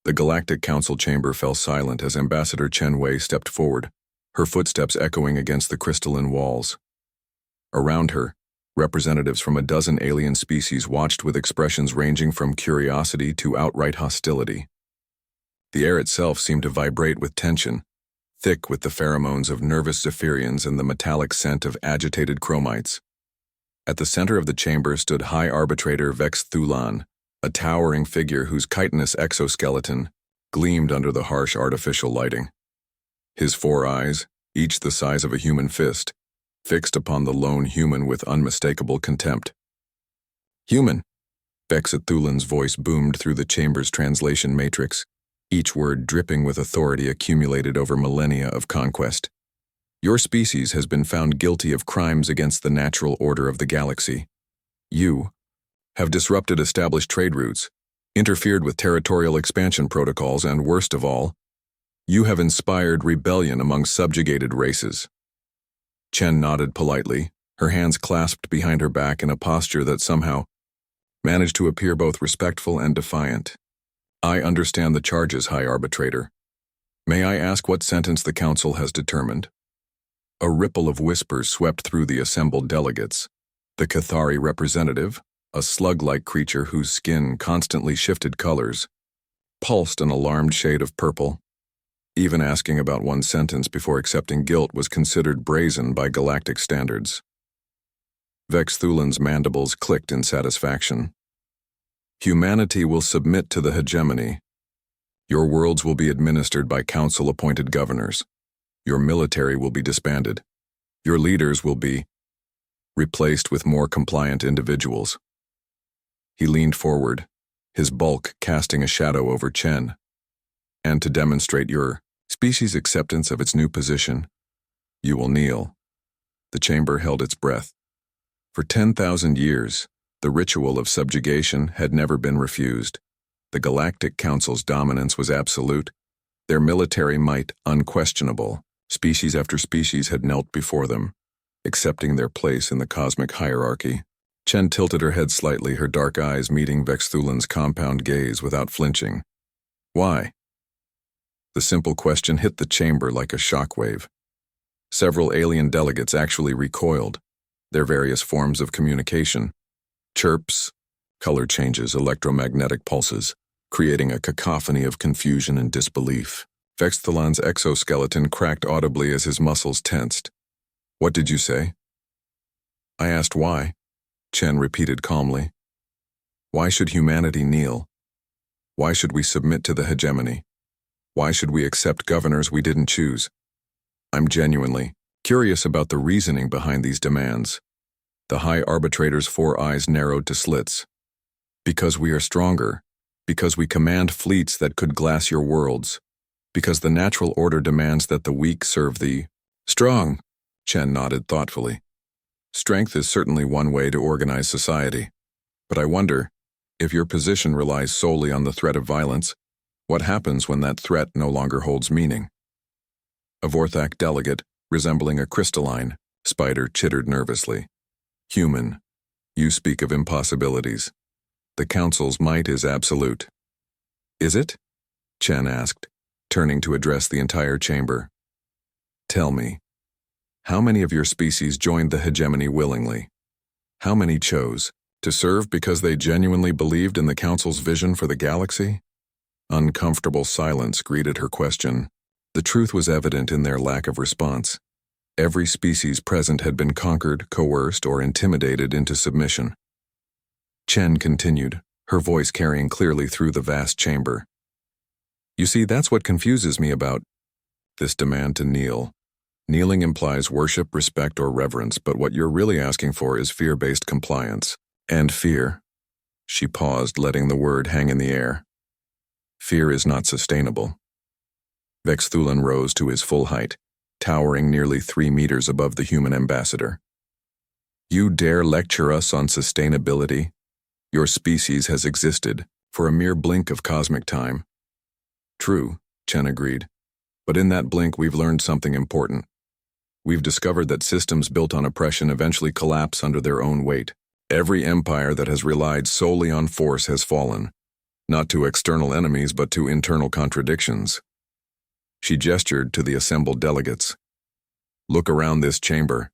The Galactic Council chamber fell silent as Ambassador Chen Wei stepped forward, her footsteps echoing against the crystalline walls. Around her, representatives from a dozen alien species watched with expressions ranging from curiosity to outright hostility. The air itself seemed to vibrate with tension, thick with the pheromones of nervous Zephyrians and the metallic scent of agitated chromites. At the center of the chamber stood High Arbitrator Vex Thulan, a towering figure whose chitinous exoskeleton gleamed under the harsh artificial lighting. His 4 eyes, each the size of a human fist, fixed upon the lone human with unmistakable contempt. "Human," Vex Thulan's voice boomed through the chamber's translation matrix, each word dripping with authority accumulated over millennia of conquest. "Your species has been found guilty of crimes against the natural order of the galaxy. You have disrupted established trade routes, interfered with territorial expansion protocols, and worst of all, you have inspired rebellion among subjugated races." Chen nodded politely, her hands clasped behind her back in a posture that somehow managed to appear both respectful and defiant. "I understand the charges, High Arbitrator. May I ask what sentence the Council has determined?" A ripple of whispers swept through the assembled delegates. The Cathari representative, a slug-like creature whose skin constantly shifted colors, pulsed an alarmed shade of purple. Even asking about one sentence before accepting guilt was considered brazen by galactic standards. Vex Thulan's mandibles clicked in satisfaction. "Humanity will submit to the hegemony. Your worlds will be administered by council-appointed governors. Your military will be disbanded. Your leaders will be replaced with more compliant individuals." He leaned forward, his bulk casting a shadow over Chen. "And to demonstrate your species' acceptance of its new position, you will kneel." The chamber held its breath. For 10,000 years, the ritual of subjugation had never been refused. The Galactic Council's dominance was absolute, their military might unquestionable. Species after species had knelt before them, accepting their place in the cosmic hierarchy. Chen tilted her head slightly, her dark eyes meeting Vex Thulan's compound gaze without flinching. "Why?" The simple question hit the chamber like a shockwave. Several alien delegates actually recoiled, their various forms of communication, chirps, color changes, electromagnetic pulses, creating a cacophony of confusion and disbelief. Vex Thulan's exoskeleton cracked audibly as his muscles tensed. "What did you say?" "I asked why," Chen repeated calmly. "Why should humanity kneel? Why should we submit to the hegemony? Why should we accept governors we didn't choose? I'm genuinely curious about the reasoning behind these demands." The High Arbitrator's 4 eyes narrowed to slits. "Because we are stronger. Because we command fleets that could glass your worlds. Because the natural order demands that the weak serve the strong." Chen nodded thoughtfully. "Strength is certainly one way to organize society. But I wonder, if your position relies solely on the threat of violence, what happens when that threat no longer holds meaning?" A Vorthak delegate, resembling a crystalline spider, chittered nervously. "Human, you speak of impossibilities. The Council's might is absolute." "Is it?" Chen asked, turning to address the entire chamber. "Tell me, how many of your species joined the hegemony willingly? How many chose to serve because they genuinely believed in the Council's vision for the galaxy?" Uncomfortable silence greeted her question. The truth was evident in their lack of response. Every species present had been conquered, coerced, or intimidated into submission. Chen continued, her voice carrying clearly through the vast chamber. "You see, that's what confuses me about this demand to kneel. Kneeling implies worship, respect, or reverence, but what you're really asking for is fear-based compliance. And fear." She paused, letting the word hang in the air. "Fear is not sustainable." Vex Thulan rose to his full height, towering nearly 3 meters above the human ambassador. "You dare lecture us on sustainability? Your species has existed for a mere blink of cosmic time." "True," Chen agreed. "But in that blink we've learned something important. We've discovered that systems built on oppression eventually collapse under their own weight. Every empire that has relied solely on force has fallen. not to external enemies but to internal contradictions. She gestured to the assembled delegates. Look around this chamber.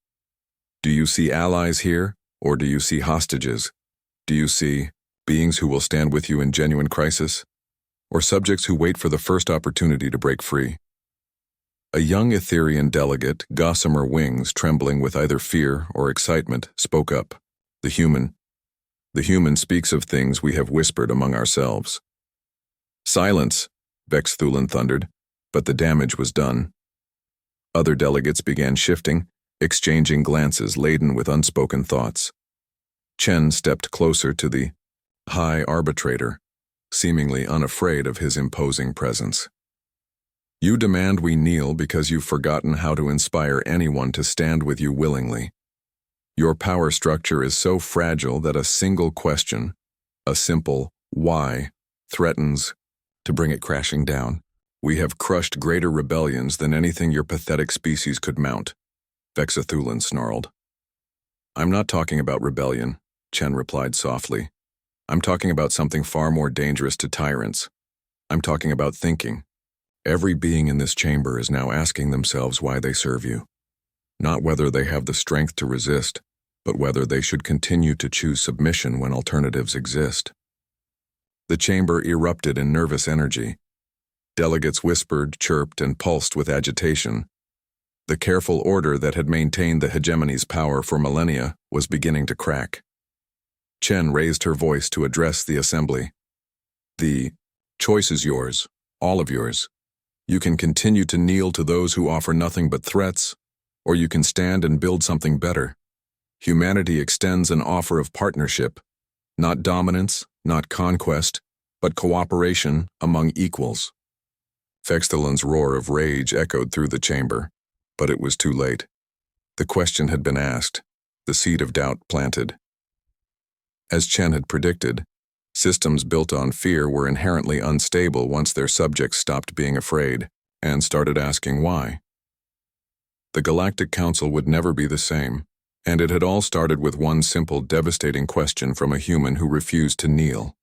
Do you see allies here, or do you see hostages? Do you see beings who will stand with you in genuine crisis, or subjects who wait for the first opportunity to break free? A young Etherean delegate, gossamer wings trembling with either fear or excitement, spoke up. The human speaks of things we have whispered among ourselves. Silence, Vex Thulin thundered, but the damage was done. Other delegates began shifting, exchanging glances laden with unspoken thoughts. Chen stepped closer to the High Arbitrator, seemingly unafraid of his imposing presence. You demand we kneel because you've forgotten how to inspire anyone to stand with you willingly. Your power structure is so fragile that a single question, a simple why, threatens to bring it crashing down. We have crushed greater rebellions than anything your pathetic species could mount, Vexathulin snarled. I'm not talking about rebellion, Chen replied softly. I'm talking about something far more dangerous to tyrants. I'm talking about thinking. Every being in this chamber is now asking themselves why they serve you. Not whether they have the strength to resist, but whether they should continue to choose submission when alternatives exist. The chamber erupted in nervous energy. Delegates whispered, chirped, and pulsed with agitation. The careful order that had maintained the hegemony's power for millennia was beginning to crack. Chen raised her voice to address the assembly. The choice is yours, all of yours. You can continue to kneel to those who offer nothing but threats, or you can stand and build something better. Humanity extends an offer of partnership, not dominance, not conquest, but cooperation among equals. Fexthalin's roar of rage echoed through the chamber, but it was too late. The question had been asked, the seed of doubt planted. As Chen had predicted, systems built on fear were inherently unstable once their subjects stopped being afraid and started asking why. The Galactic Council would never be the same, and it had all started with one simple, devastating question from a human who refused to kneel.